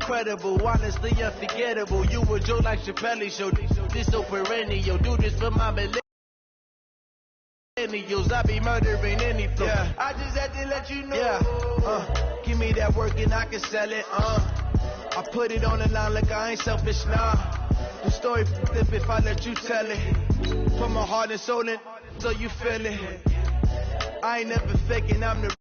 incredible, honestly unforgettable. You a joke like Chappelle show. This so perennial. Do this for my millennials. I be murdering any flow. Yeah. I just had to let you know. Yeah. Give me that work and I can sell it. I put it on the line like I ain't selfish, nah. The story f***ed if I let you tell it. Put my heart and soul in so you feel it. I ain't never faking, I'm the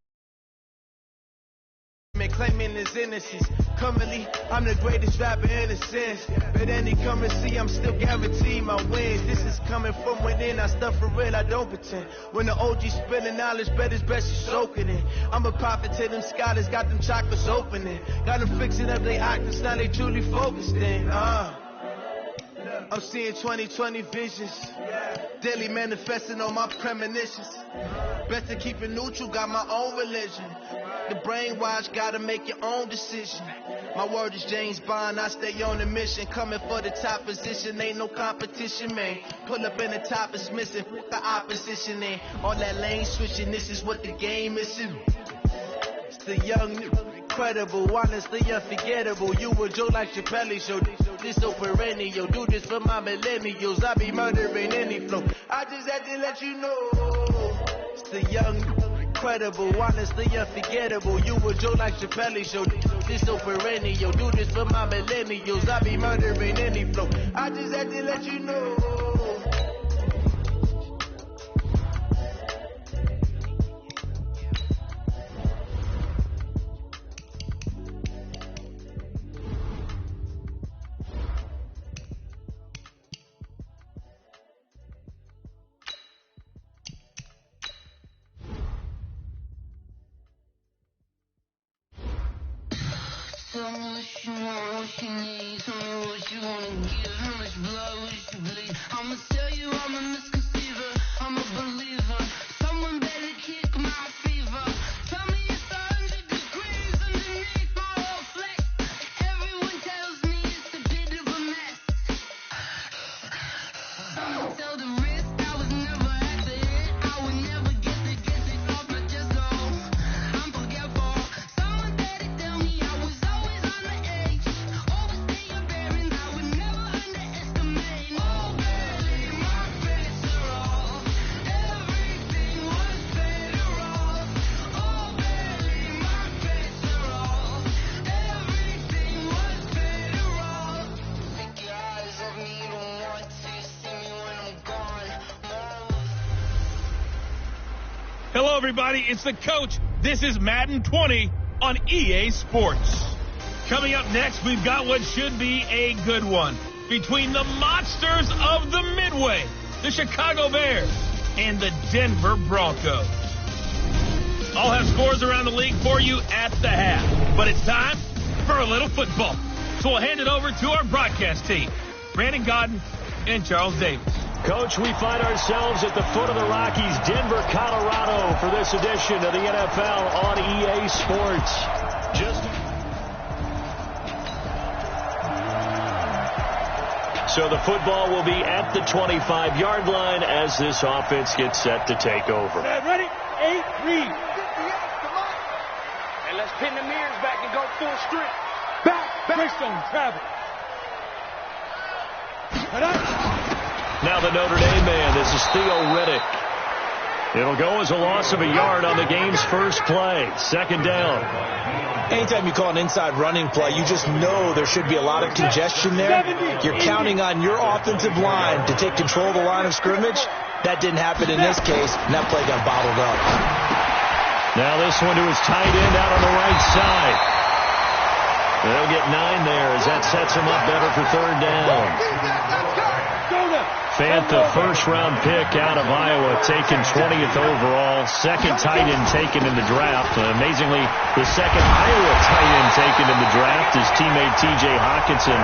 man claiming his innocence. Currently, I'm the greatest rapper in a sense. But any come and see, I'm still guaranteed my wins. This is coming from within, I stuff for real, I don't pretend. When the OG spilling knowledge, bet it's best you soaking it. I'm a prophet to them scholars, got them chakras opening. Got them fixing up they octaves, now they truly focused in. I'm seeing 2020 visions. Daily manifesting on my premonitions. Best to keep it neutral, got my own religion. The brainwash, gotta make your own decision. My word is James Bond, I stay on a mission. Coming for the top position, ain't no competition, man. Pull up in the top is missing, put the opposition in. All that lane switching, this is what the game is. It's the young, incredible, honestly unforgettable. You a joke like Chappelle show. This so perennial. Do this for my millennials. I be murdering any flow. I just had to let you know. It's the young, incredible, honestly unforgettable. You a joke like Chappelle show. This so perennial. Do this for my millennials. I be murdering any flow. I just had to let you know. Tell me what you want, what you need. Tell me what you wanna give. How much blood would you bleed? I'ma tell you I'm a misconceiver. I'm a believer. Someone better kick my fever. Tell me it's 100 degrees underneath my whole flex. Everyone tells me it's a bit of a mess. Someone tell the risk I was never at the hit. I would never get it off my chest. Oh, I'm forgetful. Someone better tell me I was always on the edge. Overstay your bearings, I would never underestimate. Oh, barely my face are off. Everything was better off. Oh, barely my face are off. Everything was better off. Take your eyes off me, you don't want to see me when I'm gone. Hello, everybody. It's the coach. This is Madden 20 on EA Sports. Coming up next, we've got what should be a good one between the monsters of the Midway, the Chicago Bears, and the Denver Broncos. I'll have scores around the league for you at the half, but it's time for a little football. So we'll hand it over to our broadcast team, Brandon Godden and Charles Davis. Coach, we find ourselves at the foot of the Rockies, Denver, Colorado, for this edition of the NFL on EA Sports. So the football will be at the 25-yard line as this offense gets set to take over. Ready? 8, read. And let's pin the mirrors back and go full strip. Back. Bristone, travel. Now the Notre Dame man, this is Theo Riddick. It'll go as a loss of a yard on the game's first play. Second down. Anytime you call an inside running play, you just know there should be a lot of congestion there. You're counting on your offensive line to take control of the line of scrimmage. That didn't happen in this case, and that play got bottled up. Now this one to his tight end out on the right side. They'll get 9 there as that sets him up better for third down. Fantha, first-round pick out of Iowa, taken 20th overall. Second tight end taken in the draft. Amazingly, the second Iowa tight end taken in the draft is teammate T.J. Hawkinson.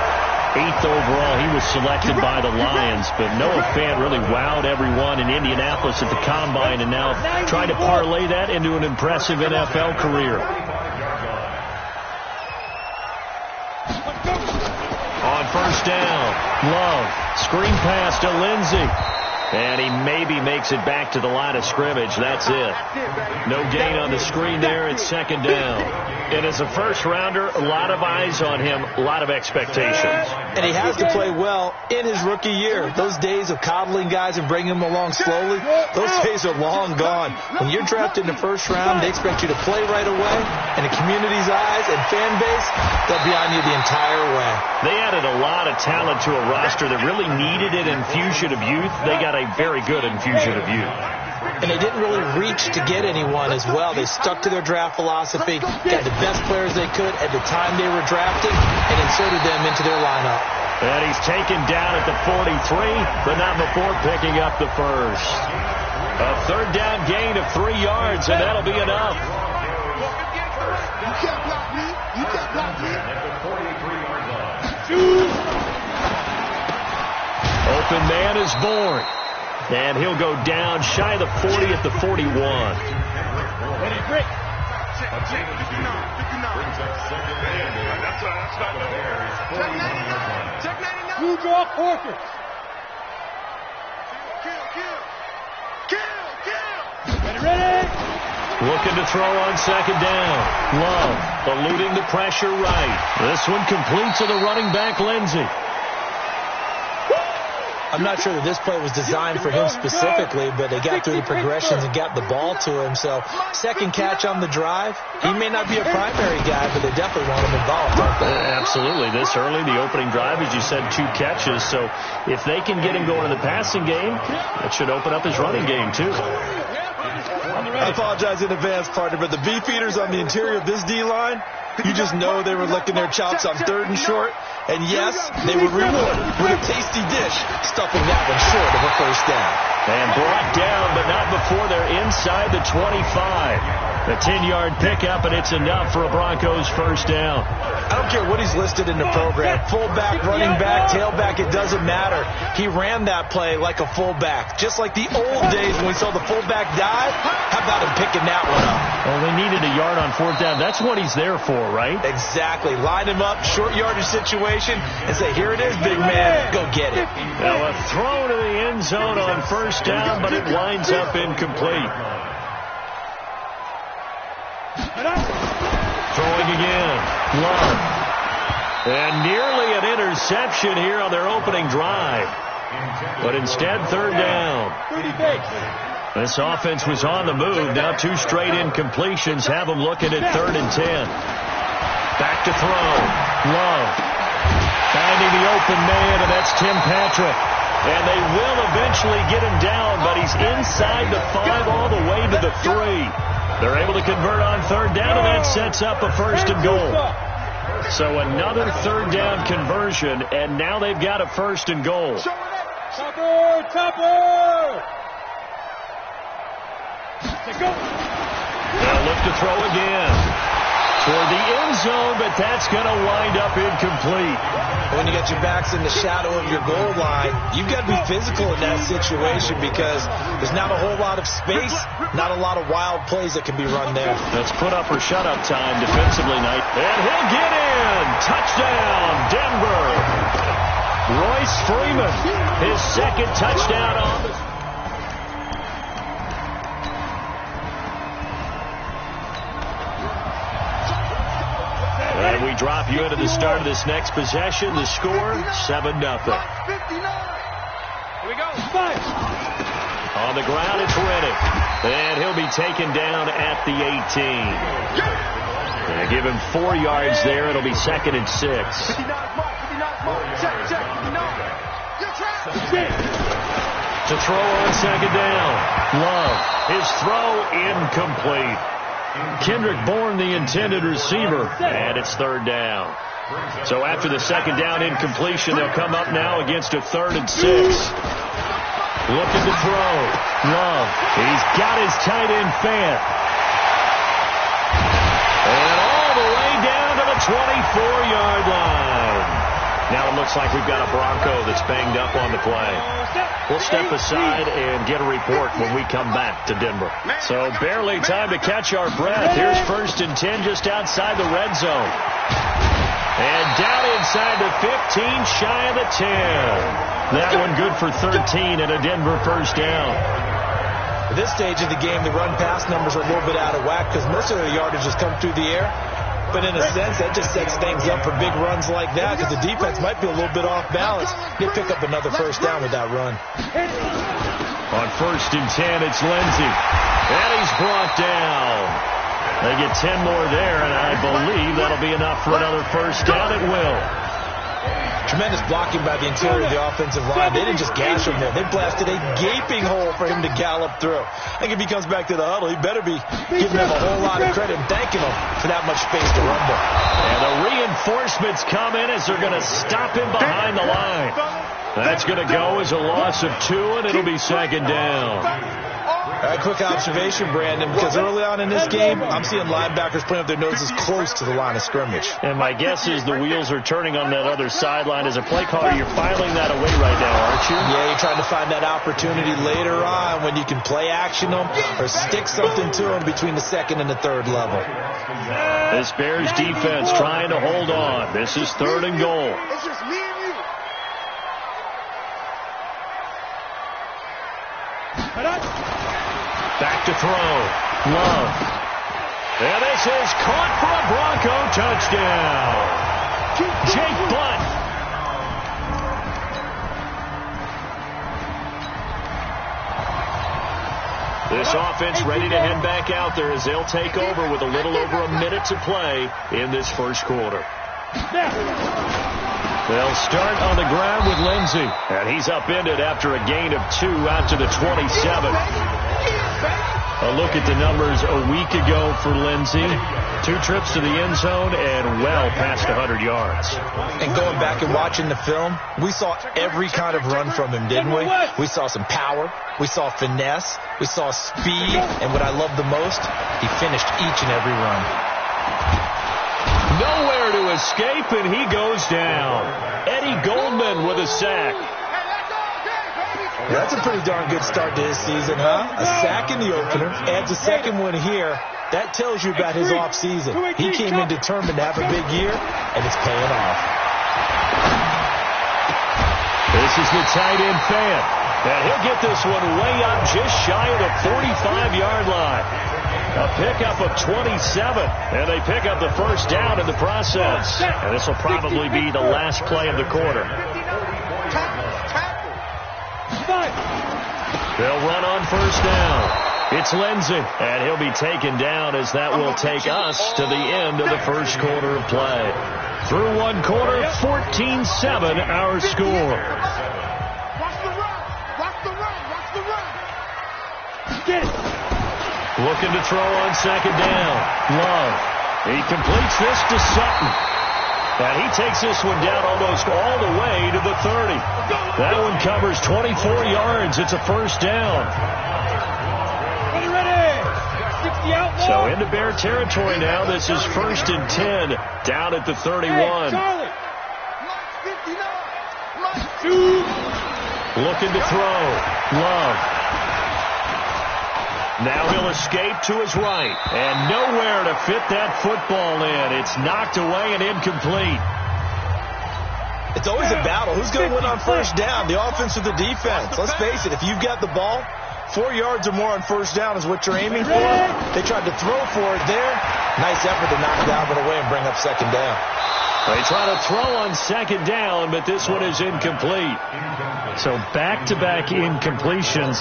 8th overall, he was selected by the Lions. But Noah Fant really wowed everyone in Indianapolis at the Combine and now trying to parlay that into an impressive NFL career. On first down, Love, screen pass to Lindsey. And he maybe makes it back to the line of scrimmage. That's it. No gain on the screen there. It's second down. And as a first-rounder, a lot of eyes on him, a lot of expectations. And he has to play well in his rookie year. Those days of coddling guys and bringing them along slowly, those days are long gone. When you're drafted in the first round, they expect you to play right away. And the community's eyes and fan base, they'll be on you the entire way. They added a lot of talent to a roster that really needed an infusion of youth. They got a very good infusion of youth. And they didn't really reach to get anyone as well. They stuck to their draft philosophy, got the best players they could at the time they were drafting, and inserted them into their lineup. And he's taken down at the 43, but not before picking up the first. A third down gain of 3 yards, and that'll be enough. You can't block me. You can't block me. Open man is born. And he'll go down shy of the 40 at the 41. Ready, break. You draw Corker. Kill. Ready. Looking to throw on second down. Love eluding the pressure right. This one complete to the running back, Lindsey. I'm not sure that this play was designed for him specifically, but they got through the progressions and got the ball to him. So second catch on the drive. He may not be a primary guy, but they definitely want him involved, don't they? Absolutely. This early, the opening drive, as you said, 2 catches. So if they can get him going in the passing game, that should open up his running game, too. I apologize in advance, partner, but the beefeaters on the interior of this D-line, you just know they were licking their chops on 3rd and short. And yes, they were rewarded with a tasty dish, stuffing that one short of a first down. And brought down, but not before they're inside the 25. The 10-yard pickup, and it's enough for a Broncos first down. I don't care what he's listed in the program. Fullback, running back, tailback, it doesn't matter. He ran that play like a fullback, just like the old days when we saw the fullback dive. How about him picking that one up? Well, they needed a yard on 4th down. That's what he's there for, right? Exactly. Line him up, short yardage situation, and say, here it is, big man. Go get it. Now a throw to the end zone on first down, but it winds up incomplete. Throwing again. Love. And nearly an interception here on their opening drive. But instead, 3rd down. This offense was on the move. Now 2 straight incompletions have them looking at 3rd and 10. Back to throw. Love. Finding the open man, and that's Tim Patrick. And they will eventually get him down, but he's inside the 5 all the way to the 3. They're able to convert on 3rd down, and that sets up a 1st and goal. So another 3rd down conversion, and now they've got a 1st and goal. Topper! They'll look to throw again. Toward the end zone, but that's going to wind up incomplete. When you got your backs in the shadow of your goal line, you've got to be physical in that situation because there's not a whole lot of space, not a lot of wild plays that can be run there. Let's put up or shut up time defensively, Knight. And he'll get in. Touchdown, Denver. Royce Freeman, his 2nd touchdown on the... And we drop you into the start of this next possession. The score, 7-0. Here we go. On the ground, it's Reddick. And he'll be taken down at the 18. And give him 4 yards there. It'll be 2nd and 6. To throw on 2nd down. Love. His throw incomplete. Kendrick Bourne, the intended receiver, and it's 3rd down. So after the 2nd down incompletion, they'll come up now against a 3rd and 6. Looking to throw. Love. He's got his tight end Fant. And all the way down to the 24-yard line. Now it looks like we've got a Bronco that's banged up on the play. We'll step aside and get a report when we come back to Denver. So barely time to catch our breath. Here's 1st and 10 just outside the red zone. And down inside the 15, shy of the 10. That one good for 13 and a Denver first down. At this stage of the game, the run-pass numbers are a little bit out of whack because most of their yardage has come through the air. But in a sense, that just sets things up for big runs like that because the defense might be a little bit off balance. They pick up another first down with that run. On 1st and 10, it's Lindsey. And he's brought down. They get 10 more there, and I believe that'll be enough for another first down. It will. Tremendous blocking by the interior of the offensive line. They didn't just gash him there. They blasted a gaping hole for him to gallop through. I think if he comes back to the huddle, he better be giving them a whole lot of credit and thanking them for that much space to rumble. And the reinforcements come in as they're going to stop him behind the line. That's going to go as a loss of 2, and it'll be 2nd down. Quick observation, Brandon, because early on in this game, I'm seeing linebackers putting up their noses close to the line of scrimmage. And my guess is the wheels are turning on that other sideline. As a play caller, you're filing that away right now, aren't you? Yeah, you're trying to find that opportunity later on when you can play action them or stick something to them between the 2nd and the 3rd level. This Bears defense trying to hold on. This is 3rd and goal. It's just me and you. Back to throw. Love. And this is caught for a Bronco touchdown. Jake Butt. This offense ready to head back out there as they'll take over with a little over a minute to play in this first quarter. They'll start on the ground with Lindsey. And he's upended after a gain of 2 out to the 27. A look at the numbers a week ago for Lindsey. 2 trips to the end zone and well past 100 yards. And going back and watching the film, we saw every kind of run from him, didn't we? We saw some power. We saw finesse. We saw speed. And what I love the most, he finished each and every run. Nowhere to escape, and he goes down. Eddie Goldman with a sack. That's a pretty darn good start to his season, huh? A sack in the opener, adds a second one here. That tells you about his offseason. He came in determined to have a big year, and it's paying off. This is the tight end fan. And he'll get this one way up just shy of the 45-yard line. A pickup of 27, and they pick up the first down in the process. And this will probably be the last play of the quarter. They'll run on first down. It's Lindsey, and he'll be taken down as that will take us to the end of the first quarter of play. Through one quarter, 14-7 our score. Looking to throw on second down. Love. He completes this to Sutton. And he takes this one down almost all the way to the 30. That one covers 24 yards. It's a first down. So into Bear territory now. This is 1st and 10 down at the 31. Looking to throw. Love. Now he'll escape to his right. And nowhere to fit that football in. It's knocked away and incomplete. It's always a battle. Who's going to win on first down? The offense or the defense? Let's face it, if you've got the ball, 4 yards or more on first down is what you're aiming for. They tried to throw for it there. Nice effort to knock Dalvin away and bring up second down. They try to throw on second down, but this one is incomplete. So back-to-back incompletions.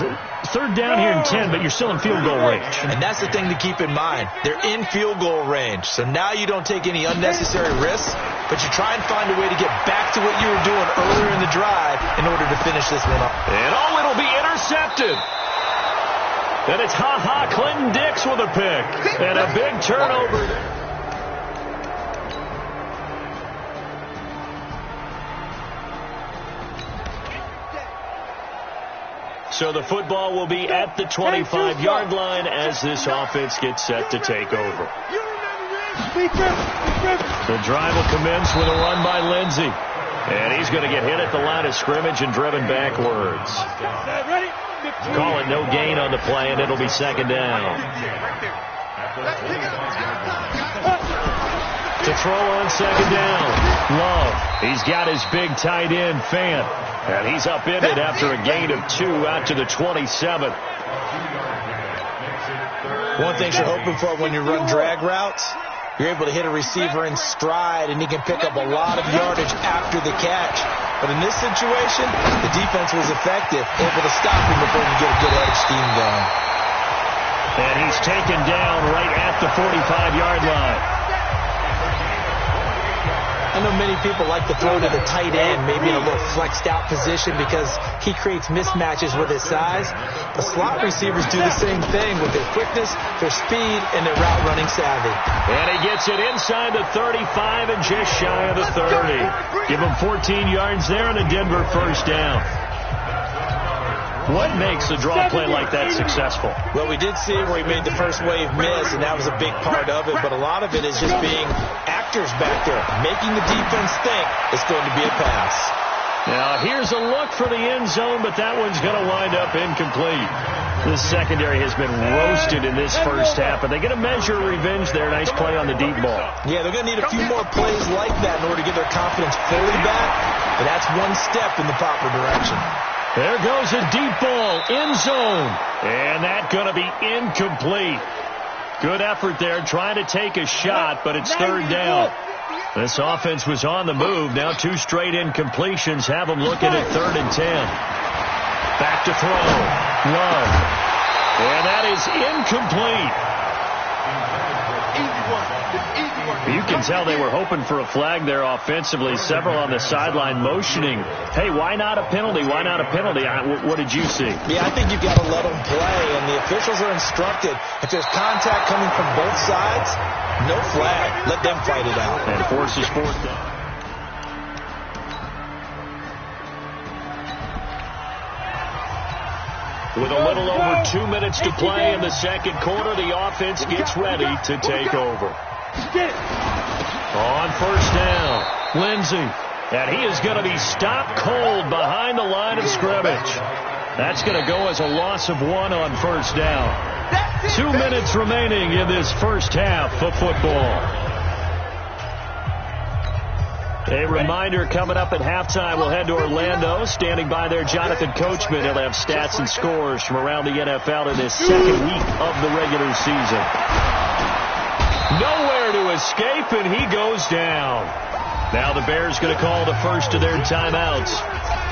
Third down here in 10, but you're still in field goal range. And that's the thing to keep in mind. They're in field goal range. So now you don't take any unnecessary risks, but you try and find a way to get back to what you were doing earlier in the drive in order to finish this one up. And it'll be intercepted. And it's Clinton Dix with a pick. And a big turnover. So the football will be at the 25-yard line as this offense gets set to take over. The drive will commence with a run by Lindsey. And he's going to get hit at the line of scrimmage and driven backwards. Call it no gain on the play, and it'll be second down. To throw on second down. Love. He's got his big tight end, Fant. And he's upended after a gain of 2 out to the 27. One thing you're hoping for when you run drag routes, you're able to hit a receiver in stride, and he can pick up a lot of yardage after the catch. But in this situation, the defense was effective, able to stop him before he could get a good edge scheme going. And he's taken down right at the 45-yard line. I know many people like to throw to the tight end, maybe in a little flexed out position because he creates mismatches with his size. The slot receivers do the same thing with their quickness, their speed, and their route running savvy. And he gets it inside the 35 and just shy of the 30. Give him 14 yards there and a Denver first down. What makes a draw play like that successful? Well, we did see where he made the first wave miss, and that was a big part of it. But a lot of it is just being actors back there, making the defense think it's going to be a pass. Now, here's a look for the end zone, but that one's going to wind up incomplete. The secondary has been roasted in this first half, but they're going to measure revenge there. Nice play on the deep ball. Yeah, they're going to need a few more plays like that in order to get their confidence fully back, but that's one step in the proper direction. There goes a deep ball, end zone, and that's going to be incomplete. Good effort there, trying to take a shot, but it's third down. This offense was on the move. Now 2 straight incompletions have them looking at 3rd and 10. Back to throw. Love. And that is incomplete. You can tell they were hoping for a flag there offensively. Several on the sideline motioning, hey, why not a penalty? Why not a penalty? What did you see? Yeah, I think you've got to let them play, and the officials are instructed. If there's contact coming from both sides, no flag. Let them fight it out. And forces 4th down. With a little over 2 minutes to play in the second quarter, the offense gets ready to take over. On first down, Lindsey. And he is going to be stopped cold behind the line of scrimmage. That's going to go as a loss of 1 on first down. 2 minutes remaining in this first half of football. A reminder, coming up at halftime, we'll head to Orlando. Standing by there, Jonathan Coachman. He'll have stats and scores from around the NFL in his second week of the regular season. Nowhere to escape, and he goes down. Now the Bears going to call the first of their timeouts.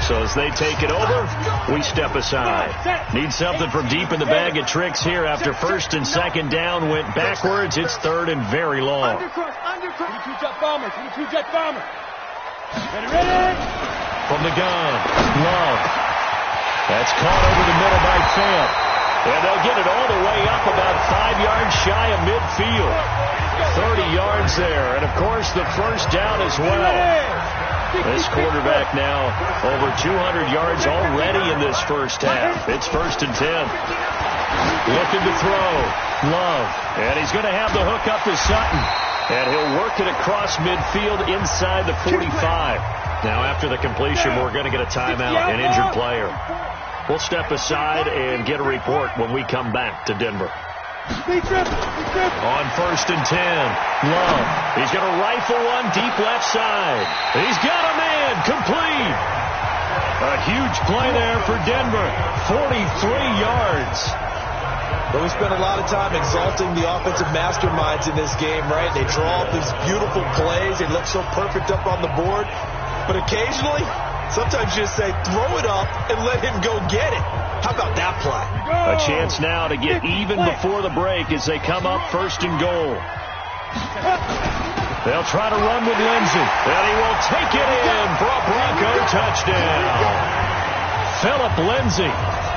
So as they take it over, we step aside. Need something from deep in the bag of tricks here after 1st and 2nd down went backwards. It's 3rd and very long. 22-jet bomber, 22-jet bomber. Ready? From the gun, Love. That's caught over the middle by Fant. And they'll get it all the way up about 5 yards shy of midfield. 30 yards there. And, of course, the first down as well. This quarterback now over 200 yards already in this first half. It's 1st and 10. Looking to throw. Love. And he's going to have the hook up to Sutton. And he'll work it across midfield inside the 45. Now, after the completion, we're going to get a timeout, an injured player. We'll step aside and get a report when we come back to Denver. On 1st and 10, Love. He's going to rifle one deep left side. He's got a man, complete. A huge play there for Denver, 43 yards. But we spent a lot of time exalting the offensive masterminds in this game, right? They draw up these beautiful plays. They look so perfect up on the board. But occasionally, sometimes you just say, throw it up and let him go get it. How about that play? A chance now to get even before the break as they come up 1st and goal. They'll try to run with Lindsey. And he will take it in for a Bronco touchdown. Philip Lindsey,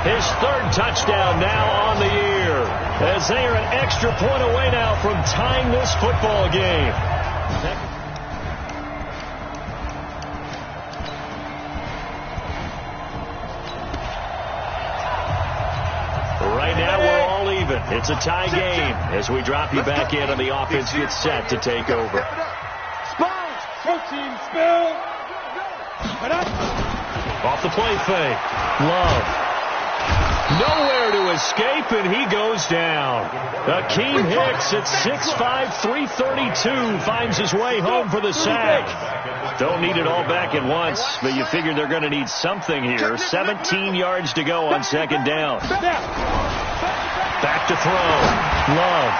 his 3rd touchdown now on the year, as they are an extra point away now from tying this football game. Right now we're all even. It's a tie game as we drop you back in and the offense gets set to take over. Sponge! Protein spill! Off the play fake. Love. Nowhere to escape, and he goes down. Akeem Hicks at 6'5", 332 finds his way home for the sack. Don't need it all back at once, but you figure they're going to need something here. 17 yards to go on second down. Back to throw. Love.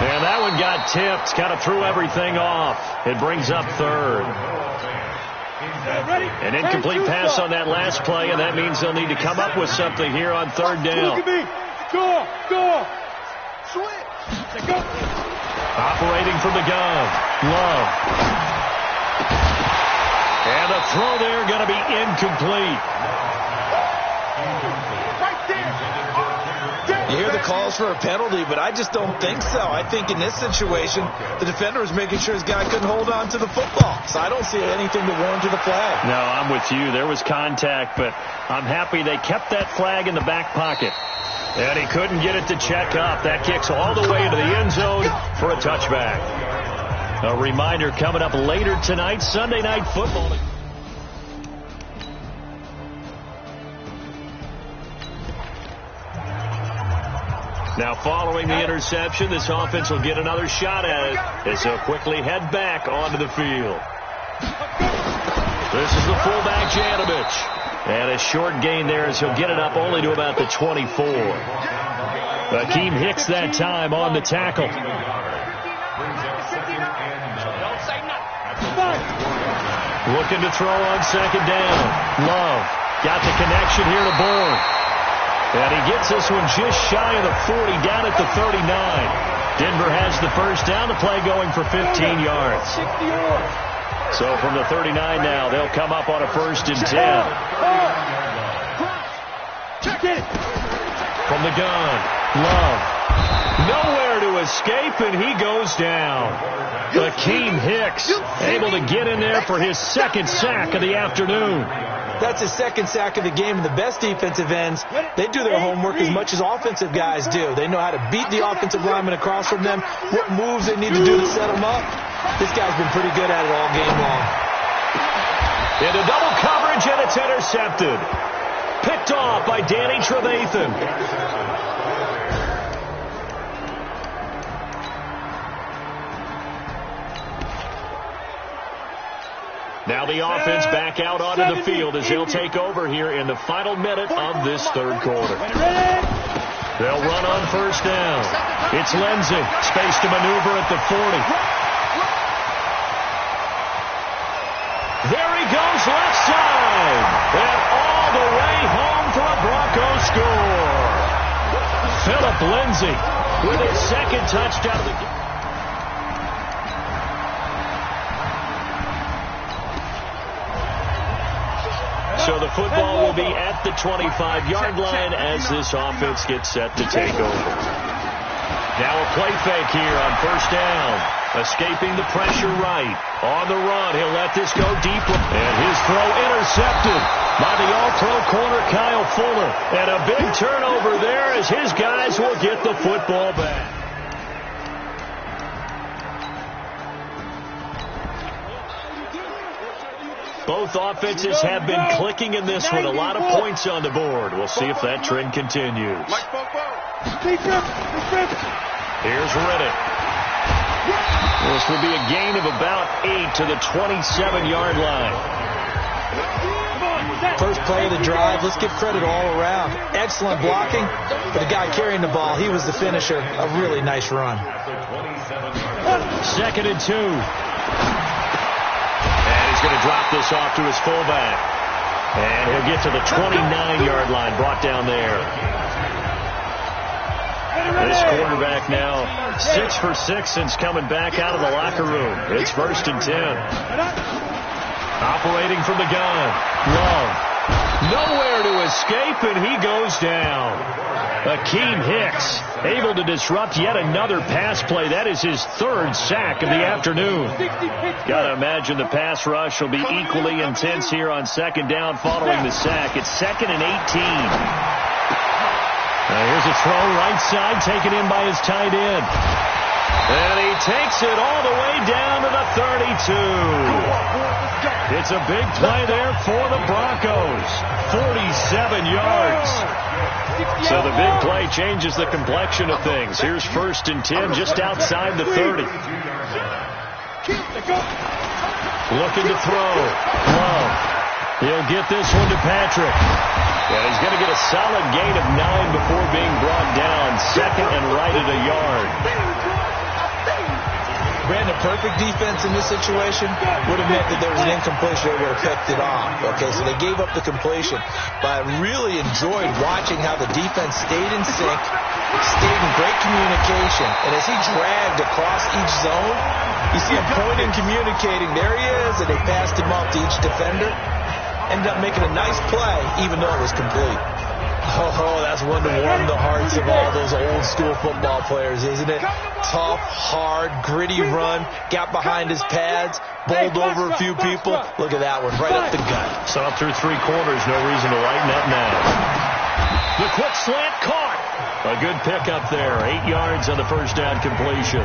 And that one got tipped. Kind of threw everything off. It brings up third. An incomplete pass on that last play, and that means they'll need to come up with something here on third down. Operating from the gun. Love. And the throw there going to be incomplete. You hear the calls for a penalty, but I just don't think so. I think in this situation, the defender was making sure his guy couldn't hold on to the football. So I don't see anything to warrant to the flag. No, I'm with you. There was contact, but I'm happy they kept that flag in the back pocket. And he couldn't get it to check up. That kicks all the way into the end zone for a touchback. A reminder coming up later tonight, Sunday Night Football. Now, following the interception, this offense will get another shot at it as they'll quickly head back onto the field. This is the fullback, Janovich. And a short gain there as he'll get it up only to about the 24. Akeem Hicks that time on the tackle. Looking to throw on second down. Love got the connection here to Bourne. And he gets this one just shy of the 40, down at the 39. Denver has the first down. The play going for 15 yards. So from the 39 now, they'll come up on a 1st and 10. From the gun, Love. Nowhere to escape, and he goes down. Akeem Hicks able to get in there for his second sack of the afternoon. That's his second sack of the game, and the best defensive ends, they do their homework as much as offensive guys do. They know how to beat the offensive lineman across from them, what moves they need to do to set them up. This guy's been pretty good at it all game long. Into double coverage, and it's intercepted. Picked off by Danny Trevathan. Now the offense back out onto the field as they'll take over here in the final minute of this third quarter. They'll run on first down. It's Lindsey. Space to maneuver at the 40. There he goes left side. And all the way home for a Broncos score. Philip Lindsey with his second touchdown of the game. So the football will be at the 25-yard line as this offense gets set to take over. Now a play fake here on first down. Escaping the pressure right. On the run, he'll let this go deep. And his throw intercepted by the all-pro corner Kyle Fuller. And a big turnover there as his guys will get the football back. Both offenses have been clicking in this one. A lot of points on the board. We'll see if that trend continues. Here's Riddick. This will be a gain of about 8 to the 27-yard line. First play of the drive. Let's give credit all around. Excellent blocking. But the guy carrying the ball, he was the finisher. A really nice run. 2nd and 2. He's going to drop this off to his fullback. And he'll get to the 29-yard line, brought down there. This quarterback now 6 for 6 since coming back out of the locker room. It's 1st and 10. Operating from the gun. Love. Nowhere to escape, and he goes down. Akeem Hicks able to disrupt yet another pass play. That is his 3rd sack of the afternoon. Got to imagine the pass rush will be equally intense here on second down following the sack. It's 2nd and 18. Here's a throw right side taken in by his tight end. And he takes it all the way down to the 32. It's a big play there for the Broncos. 47 yards. So the big play changes the complexion of things. Here's 1st and 10 just outside the 30. Looking to throw. Love. He'll get this one to Patrick. And he's going to get a solid gain of 9 before being brought down. 2nd and right at a yard. Brandon, perfect defense in this situation would have meant that there was an incompletion. They would have picked it off. Okay, so they gave up the completion. But I really enjoyed watching how the defense stayed in sync, stayed in great communication. And as he dragged across each zone, you see him pointing, communicating. There he is, and they passed him off to each defender. Ended up making a nice play, even though it was complete. Oh, that's one to warm the hearts of all those old school football players, isn't it? Tough, hard, gritty run, got behind his pads, bowled over a few people. Look at that one, right up the gut. Saw through 3 quarters, no reason to lighten up now. The quick slant caught. A good pickup there, 8 yards on the first down completion.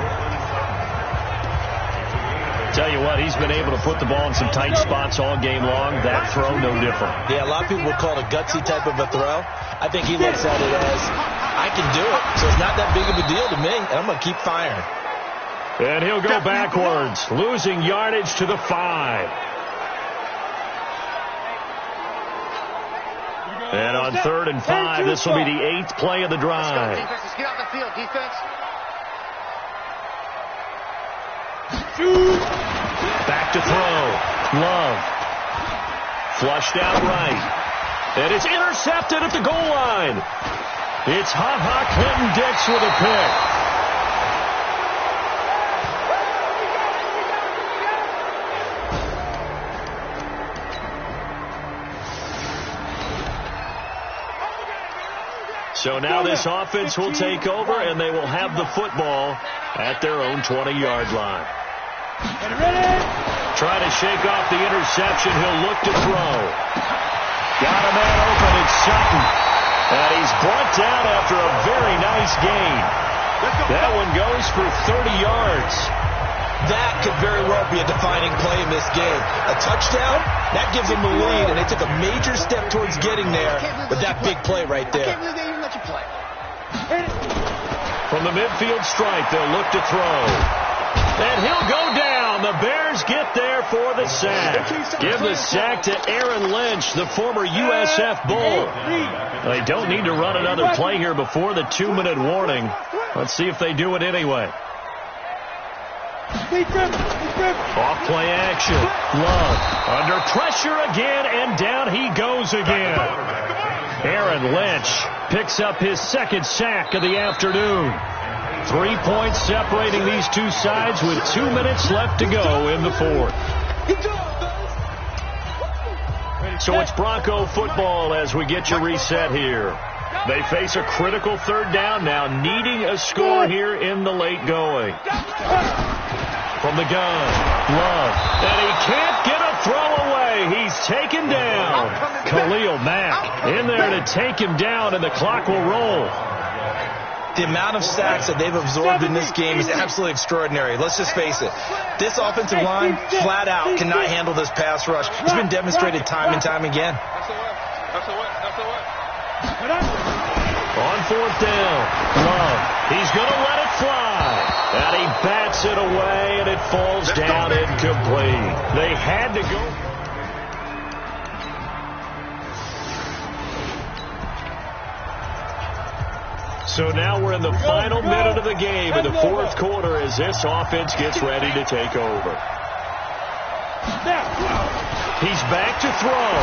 Tell you what, he's been able to put the ball in some tight spots all game long. That throw, no different. Yeah, a lot of people would call it a gutsy type of a throw. I think he looks at it as, I can do it, so it's not that big of a deal to me, and I'm going to keep firing. And he'll go backwards, losing yardage to the 5. And on 3rd and 5, this will be the 8th play of the drive. Let's get out the field, defense. Back to throw. Love. Flushed out right. And it's intercepted at the goal line. It's Ha-Ha Clinton-Dix with a pick. So now this offense will take over, and they will have the football at their own 20-yard line. Trying to shake off the interception. He'll look to throw. Got a man open. It's Sutton. And he's brought down after a very nice gain. That one goes for 30 yards. That could very well be a defining play in this game. A touchdown, that gives them the lead, and they took a major step towards getting there with that big play right there. I can't believe they even let you play. From the midfield stripe, they'll look to throw. And he'll go down. The Bears get there for the sack. Give the sack to Aaron Lynch, the former USF Bull. They don't need to run another play here before the 2-minute warning. Let's see if they do it anyway. Off play action. Love under pressure again, and down he goes again. Aaron Lynch picks up his 2nd sack of the afternoon. 3 points separating these two sides with 2 minutes left to go in the 4th. So it's Bronco football as we get you reset here. They face a critical 3rd down now, needing a score here in the late going. From the gun, Love, and he can't get a throw away. He's taken down. Khalil Mack in there to take him down, and the clock will roll. The amount of sacks that they've absorbed in this game is absolutely extraordinary. Let's just face it. This offensive line, flat out, cannot handle this pass rush. It's been demonstrated time and time again. On 4th down, Love. He's going to let it fly. And he bats it away, and it falls down incomplete. They had to go. So now we're in the final minute of the game in the 4th quarter as this offense gets ready to take over. He's back to throw.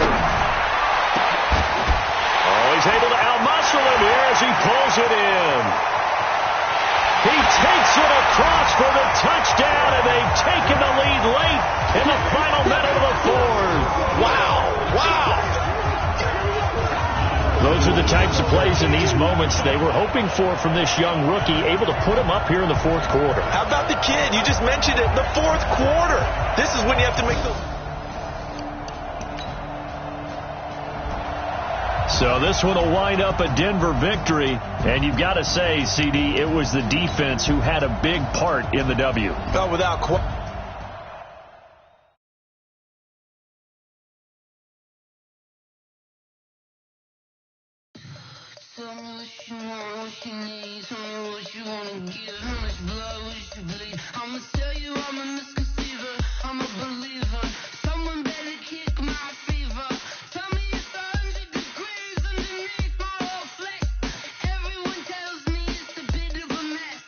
Oh, he's able to out-muscle him here as he pulls it in. He takes it across for the touchdown, and they've taken the lead late in the final minute of the 4th. Wow, wow. Those are the types of plays in these moments they were hoping for from this young rookie, able to put him up here in the 4th quarter. How about the kid? You just mentioned it, the 4th quarter. This is when you have to make the... So this one will wind up a Denver victory, and you've got to say, CD, it was the defense who had a big part in the W. Oh, without question. Tell me what you want, what you need. Tell me what you wanna give. How much blood would you bleed? I'ma tell you I'm a misconceiver. I'm a believer. Someone better kick my fever. Tell me it's 100 degrees underneath my whole flesh. Everyone tells me it's a bit of a mess.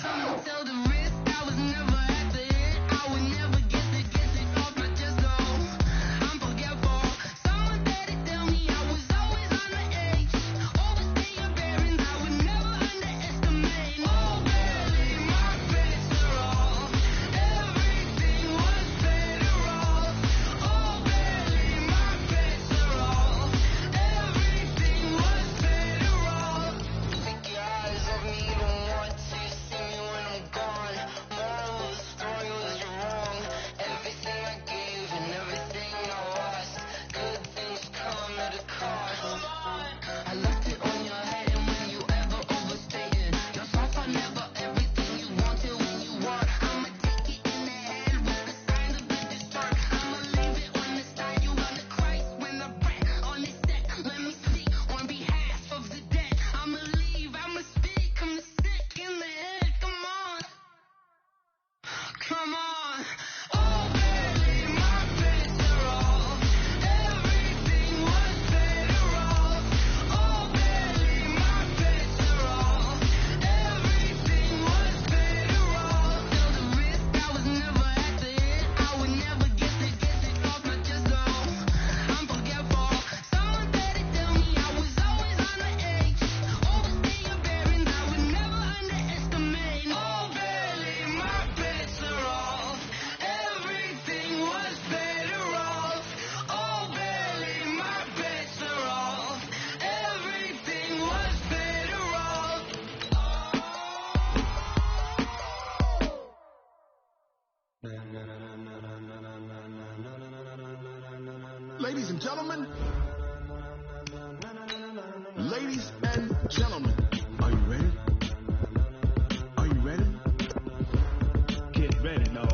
Someone tell the risk I was never at the hit. I would never get it off my chest. Oh, I'm forgetful. Someone better tell me I was always on the edge. Overstay your bearings, I would never underestimate. Oh, barely my bets are off. Everything was better off. Oh, barely my bets are off. Everything was better off. Take your eyes off me, you don't want to see me when I'm gone. Moral of the story was you're wrong. Everything I gave and everything I lost. Good things come at a cost. I left it on your head, and when you ever overstated yourself, I never everything you wanted when you want. I'ma take it in the head with the sign of the dessert. I'ma leave it on the side. You want the Christ when I pray on this set. Let me speak on behalf of the dead. I'ma leave, I'ma speak. I'm sick in the head. Come on. Come on. Oh, barely my bets are off. Everything was better off. Oh, barely my bets are off. Everything was better off. Till the risk I was never at the hit. I would never get it off my chest. Oh, I'm forgetful. Someone better tell me I was always on the edge. Overstay your bearings, I would never underestimate. Oh, barely my bets are off. Everything was better off. Oh, barely my bets are off. Everything was better off. Ladies and gentlemen, ladies and gentlemen, are you ready? Are you ready? Get ready, no.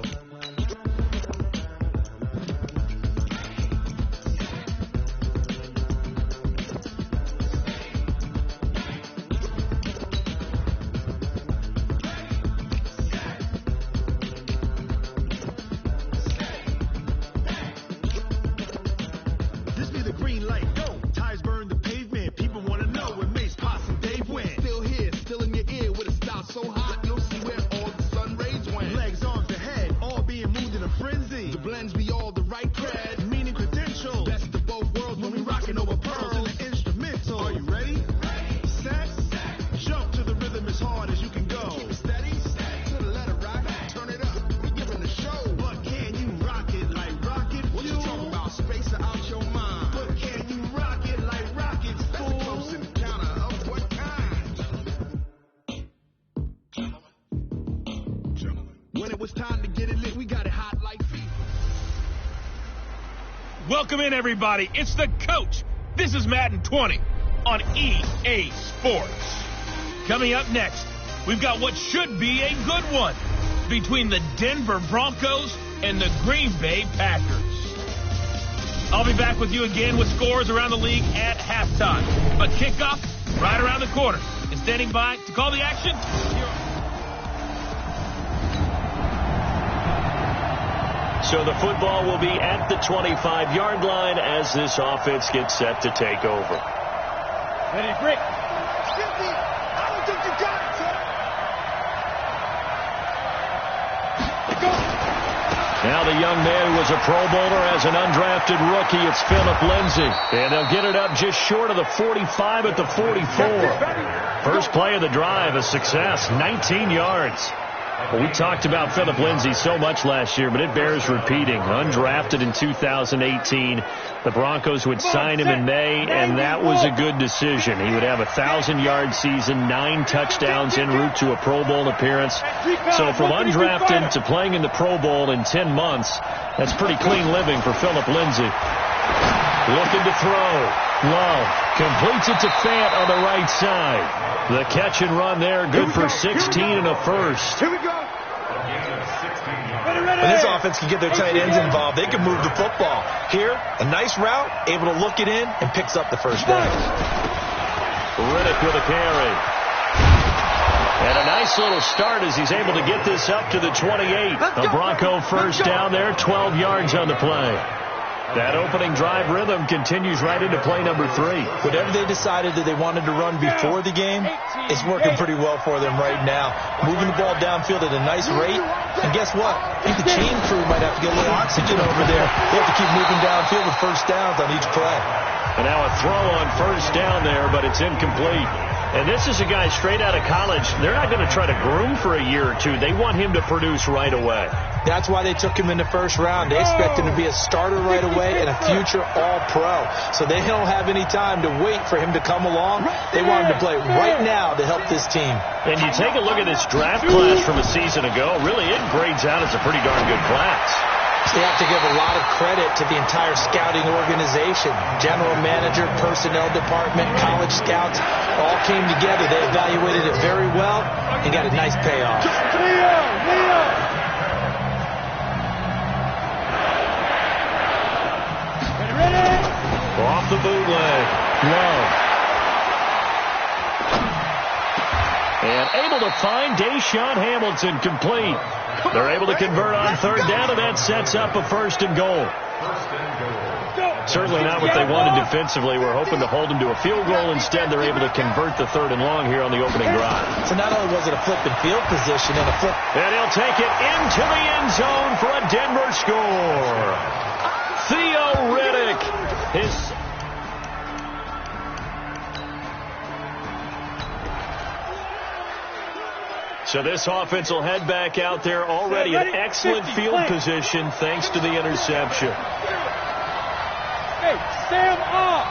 This be the green light, go. Tires burn the pavement. People wanna know when Mace, Posse, and Dave went. Still here, still in your ear with a style so hot, you'll see where all the sun rays went. Legs, arms, and head, all being moved in a frenzy. The blends be all the right cred, meaning credentials. Best of both worlds when we rockin' over pearls in the instrumental. Are you ready? Set, jump to the rhythm as hard as you can go. Keep it steady, to the letter rock, turn it up. We giving the show, but can you rock it like rocket? What you talking about? Space out your mind. But can you rock it like rockets? That's a close encounter of what kind? When it was time to get it lit, we got it hot like fever. Welcome in, everybody. It's the coach. This is Madden 20 on EA Sports. Coming up next, we've got what should be a good one between the Denver Broncos and the Green Bay Packers. I'll be back with you again with scores around the league at halftime. But kickoff right around the corner. And standing by to call the action, So the football will be at the 25-yard line as this offense gets set to take over. Ready, break. I don't think you got it, sir. Now the young man who was a Pro Bowler as an undrafted rookie, it's Philip Lindsay. And they'll get it up just short of the 45 at the 44. First play of the drive, a success, 19 yards. Well, we talked about Philip Lindsay so much last year, but it bears repeating. Undrafted in 2018. The Broncos would sign him in May, and that was a good decision. He would have a 1,000-yard season, 9 touchdowns en route to a Pro Bowl appearance. So from undrafted to playing in the Pro Bowl in 10 months, that's pretty clean living for Philip Lindsay. Looking to throw. Love completes it to Fant on the right side. The catch and run there, good for 16 and a first. Here we go. Ready, ready. When this offense can get their tight ends involved, they can move the football. Here, a nice route, able to look it in, and picks up the first down. Riddick with a carry. And a nice little start as he's able to get this up to the 28. A Bronco first down there, 12 yards on the play. That opening drive rhythm continues right into play number 3. Whatever they decided that they wanted to run before the game, it's working pretty well for them right now. Moving the ball downfield at a nice rate. And guess what? I think the chain crew might have to get a little oxygen over there. They have to keep moving downfield with first downs on each play. And now a throw on first down there, but it's incomplete. And this is a guy straight out of college. They're not going to try to groom for a year or two. They want him to produce right away. That's why they took him in the first round. They expect him to be a starter right away and a future all-pro. So they don't have any time to wait for him to come along. They want him to play right now to help this team. And you take a look at this draft class from a season ago. Really, it grades out as a pretty darn good class. They have to give a lot of credit to the entire scouting organization. General manager, personnel department, college scouts all came together. They evaluated it very well and got a nice payoff. Off the bootleg. Love. And able to find Deshaun Hamilton complete. They're able to convert on third down, and that sets up a first and goal. Certainly not what they wanted defensively. We're hoping to hold them to a field goal. Instead, they're able to convert the third and long here on the opening drive. So not only was it a flip and field position and a flip. And he'll take it into the end zone for a Denver score. Theo Riddick. So this offense will head back out there already in excellent field position thanks to the interception. Hey, stand up!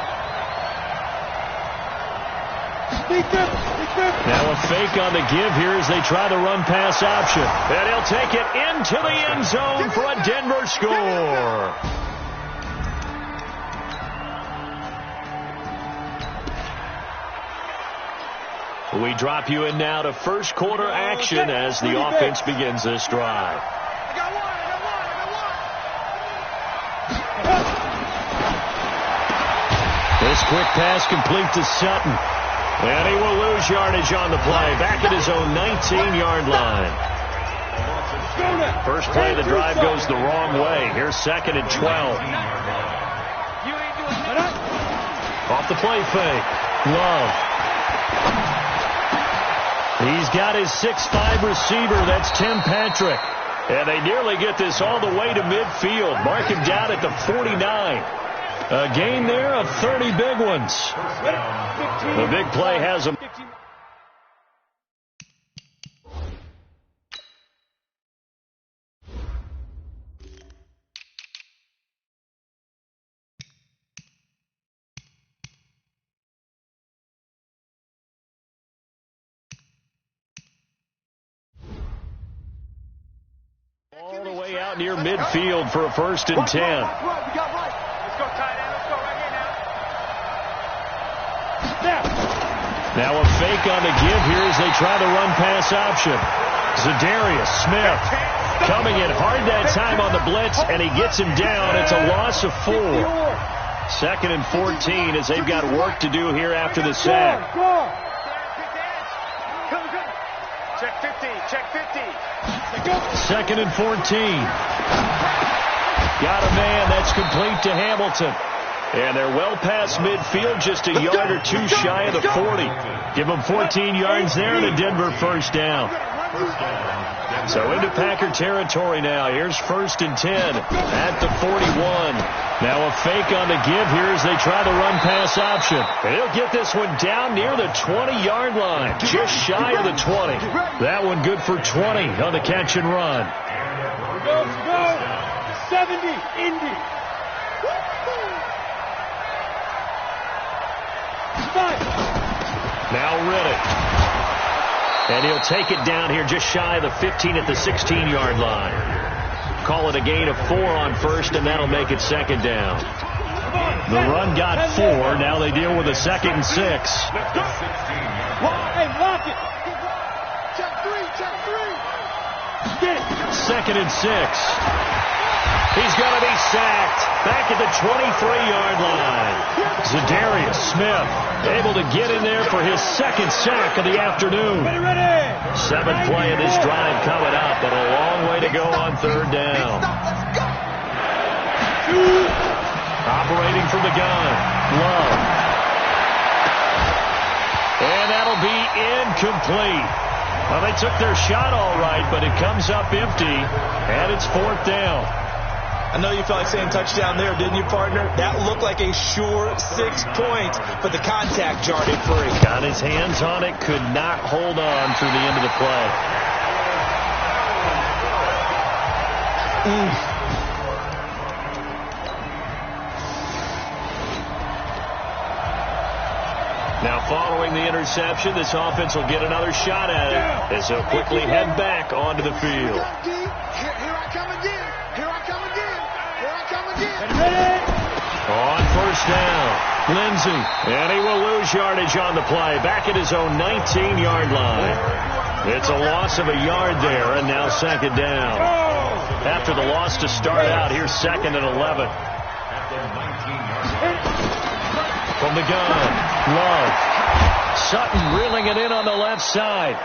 Now a fake on the give here as they try the run-pass option. And he'll take it into the end zone for a Denver score. We drop you in now to first quarter action as the offense begins this drive. This quick pass complete to Sutton. And he will lose yardage on the play. Back at his own 19-yard line. First play of the drive goes the wrong way. Here's second and 12. Off the play fake. Love. He's got his 6'5" receiver. That's Tim Patrick. And they nearly get this all the way to midfield. Mark him down at the 49. A gain there of 30 big ones. The big play has him. All the way out near midfield for a first and 10. Let's go, tight end. Let's go right here now. Now a fake on the give here as they try the run-pass option. Zadarius Smith coming in hard that time on the blitz, and he gets him down. It's a loss of 4. Second and 14 as they've got work to do here after the sack. Check 50. Check 50. Second and 14. Got a man. That's complete to Hamilton. And they're well past midfield, just a yard or two shy of the 40. Give them 14 yards there and a Denver first down. So into Packer territory now. Here's first and 10 at the 41. Now a fake on the give here as they try the run-pass option. And he'll get this one down near the 20-yard line, just shy of the 20. That one good for 20 on the catch and run. Go. 70, Indy. Now Riddick. And he'll take it down here just shy of the 15 at the 16-yard line. Call it a gain of 4 on first, and that'll make it second down. The run got 4. Now they deal with a second and 6. Hey, lock it. Check 3. 2nd and 6. He's going to be sacked back at the 23-yard line. Zadarius Smith able to get in there for his 2nd sack of the afternoon. 7th play of this drive coming up, but a long way to go on 3rd down. Operating from the gun, Love. And that'll be incomplete. Well, they took their shot all right, but it comes up empty, and it's 4th down. I know you felt like saying touchdown there, didn't you, partner? That looked like a sure 6 points, but the contact jarred it free. Got his hands on it, could not hold on through the end of the play. Now, following the interception, this offense will get another shot at it as they'll quickly head back onto the field. Here I come again. Here I come again. Here I come again. On 1st down, Lindsey, and he will lose yardage on the play, back at his own 19-yard line. It's a loss of a yard there, and now 2nd down. After the loss to start out, here's 2nd and 11. From the gun, Love. Sutton reeling it in on the left side.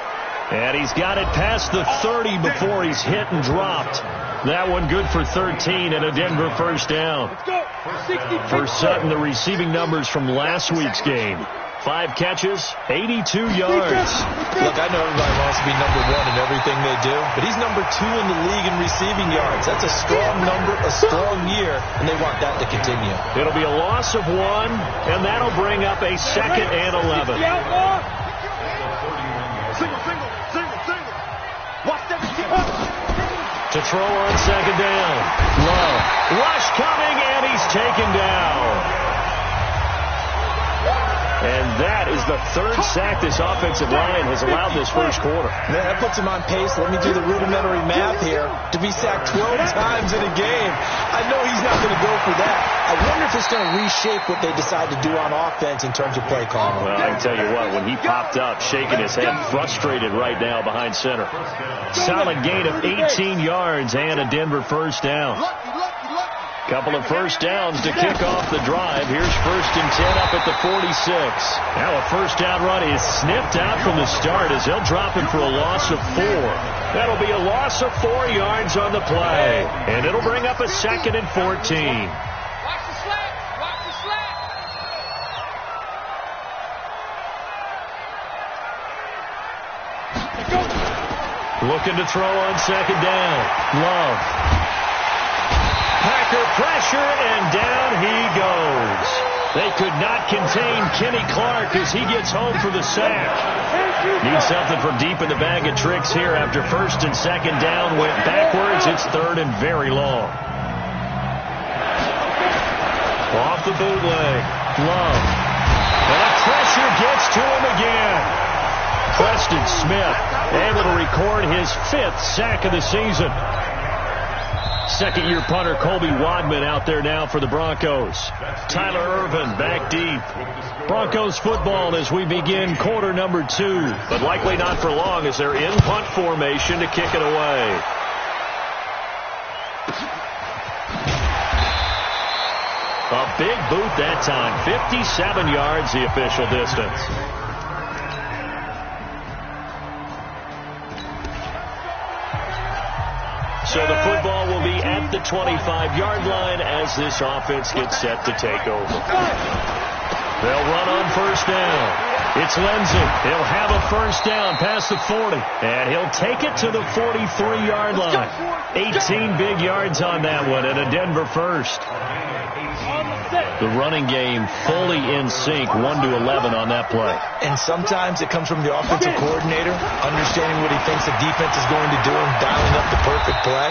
And he's got it past the 30 before he's hit and dropped. That one good for 13 and a Denver 1st down. For Sutton, the receiving numbers from last week's game. 5 catches, 82 yards. Look, I know everybody wants to be number 1 in everything they do, but he's number 2 in the league in receiving yards. That's a strong number, a strong year, and they want that to continue. It'll be a loss of 1, and that'll bring up a 2nd and 11. To throw on 2nd down. Love. Rush coming, and he's taken down. And that is the 3rd sack this offensive line has allowed this first quarter. Man, that puts him on pace. Let me do the rudimentary math here. To be sacked 12 times in a game. I know he's not going to go for that. I wonder if it's going to reshape what they decide to do on offense in terms of play calling. Well, I can tell you what, when he popped up, shaking his head, frustrated right now behind center. Solid gain of 18 yards and a Denver 1st down. Couple of 1st downs to kick off the drive. Here's 1st and 10 up at the 46. Now a 1st down run is sniffed out from the start as they'll drop him for a loss of 4. That'll be a loss of 4 yards on the play. And it'll bring up a 2nd and 14. Watch the slack. Watch the slack. Looking to throw on 2nd down. Love. Packer pressure, and down he goes. They could not contain Kenny Clark as he gets home for the sack. Need something from deep in the bag of tricks here after 1st and 2nd down went backwards. It's 3rd and very long. Off the bootleg. Love. And the pressure gets to him again. Preston Smith able to record his 5th sack of the season. 2nd-year punter Colby Wadman out there now for the Broncos. Tyler Irvin back deep. Broncos football as we begin quarter number 2. But likely not for long as they're in punt formation to kick it away. A big boot that time. 57 yards the official distance. So the football will be at the 25-yard line as this offense gets set to take over. They'll run on 1st down. It's Lindsey. He'll have a 1st down past the 40. And he'll take it to the 43-yard line. 18 big yards on that one and a Denver 1st. The running game fully in sync, 1-11 on that play. And sometimes it comes from the offensive coordinator, understanding what he thinks the defense is going to do and dialing up the perfect play.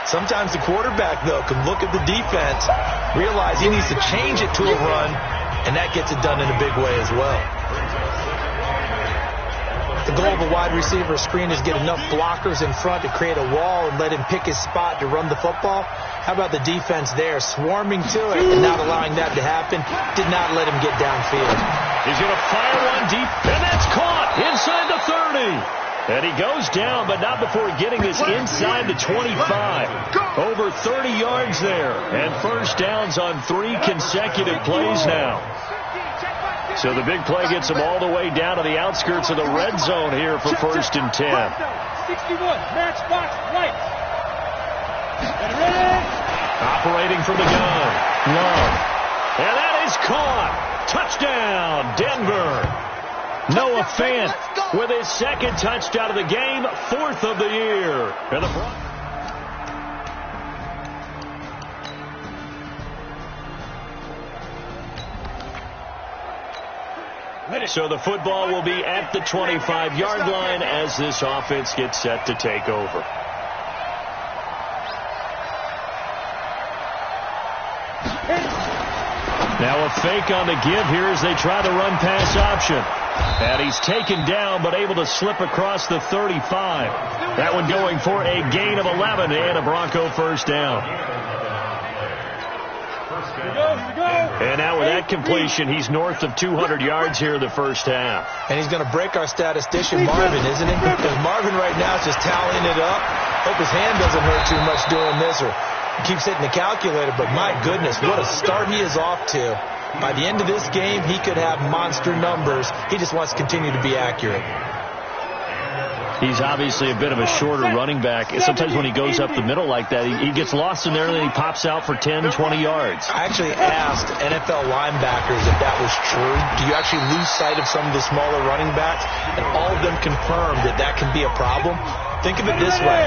Sometimes the quarterback, though, can look at the defense, realize he needs to change it to a run, and that gets it done in a big way as well. The goal of a wide receiver screen is get enough blockers in front to create a wall and let him pick his spot to run the football. How about the defense there, swarming to it and not allowing that to happen? Did not let him get downfield. He's going to fire one deep, and that's caught inside the 30. And he goes down, but not before getting this inside the 25. Over 30 yards there. And first downs on 3 consecutive plays now. So the big play gets him all the way down to the outskirts of the red zone here for 1st and 10. 61, match box, right. Operating from the gun. Love. And that is caught. Touchdown, Denver. Noah Fant with his 2nd touchdown of the game, 4th of the year. And so the football will be at the 25-yard line as this offense gets set to take over. Now a fake on the give here as they try the run-pass option. And he's taken down but able to slip across the 35. That one going for a gain of 11 and a Bronco first down. And now with that completion, he's north of 200 yards here in the first half. And he's going to break our statistician, Marvin, isn't he? Because Marvin right now is just tallying it up. Hope his hand doesn't hurt too much doing this, or keeps hitting the calculator. But my goodness, what a start he is off to. By the end of this game, he could have monster numbers. He just wants to continue to be accurate. He's obviously a bit of a shorter running back. Sometimes when he goes up the middle like that, he gets lost in there and then he pops out for 10, 20 yards. I actually asked NFL linebackers if that was true. Do you actually lose sight of some of the smaller running backs? And all of them confirmed that that can be a problem. Think of it this way.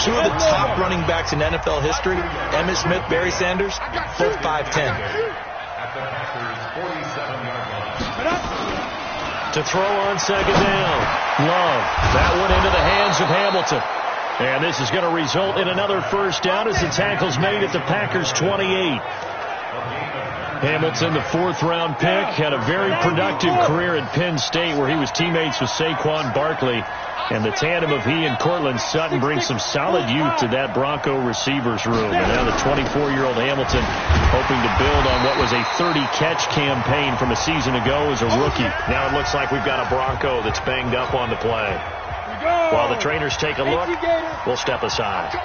2 of the top running backs in NFL history, Emmitt Smith, Barry Sanders, both 5'10". To throw on 2nd down. Love. That one into the hands of Hamilton. And this is going to result in another first down as the tackle's made at the Packers' 28. Hamilton, the 4th-round pick, had a very productive career at Penn State where he was teammates with Saquon Barkley. And the tandem of he and Cortland Sutton brings some solid youth to that Bronco receivers room. And now the 24-year-old Hamilton hoping to build on what was a 30-catch campaign from a season ago as a rookie. Now it looks like we've got a Bronco that's banged up on the play. While the trainers take a look, we'll step aside.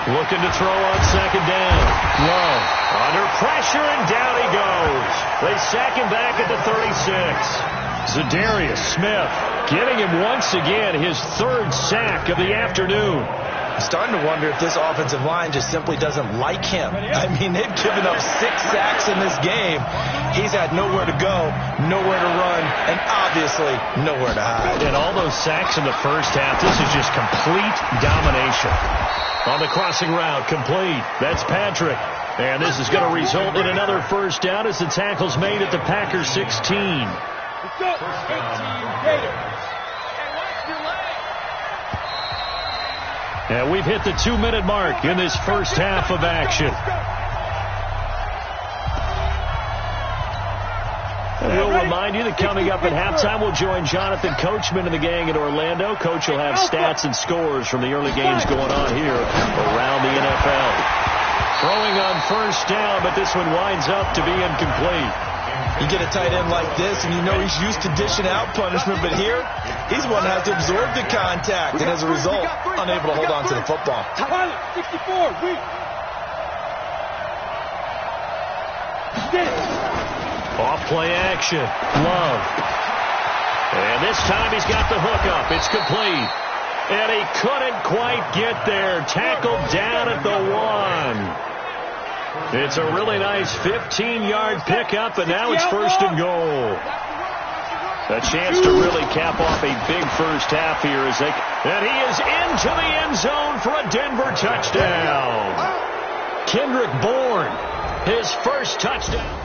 Looking to throw on 2nd down. Love. Under pressure, and down he goes. They sack him back at the 36. Zadarius Smith getting him once again his 3rd sack of the afternoon. I'm starting to wonder if this offensive line just simply doesn't like him. I mean, they've given up 6 sacks in this game. He's had nowhere to go, nowhere to run, and obviously nowhere to hide. And all those sacks in the first half, this is just complete domination. On the crossing route, complete. That's Patrick. And this is going to result in another first down as the tackle's made at the Packers' 16. And we've hit the 2-minute mark in this first half of action. And we'll remind you that coming up at halftime, we'll join Jonathan Coachman and the gang in Orlando. Coach will have stats and scores from the early games going on here around the NFL. Throwing on first down, but this one winds up to be incomplete. You get a tight end like this, and you know he's used to dishing out punishment, but here, he's one that has to absorb the contact, and as a result, unable to hold on to the football. Pilot, 64, weak. Off play action. Love. And this time he's got the hook up. It's complete. And he couldn't quite get there. Tackled down at the 1. It's a really nice 15-yard pickup, and now it's 1st and goal. A chance to really cap off a big first half here as they... And he is into the end zone for a Denver touchdown. Kendrick Bourne, his first touchdown.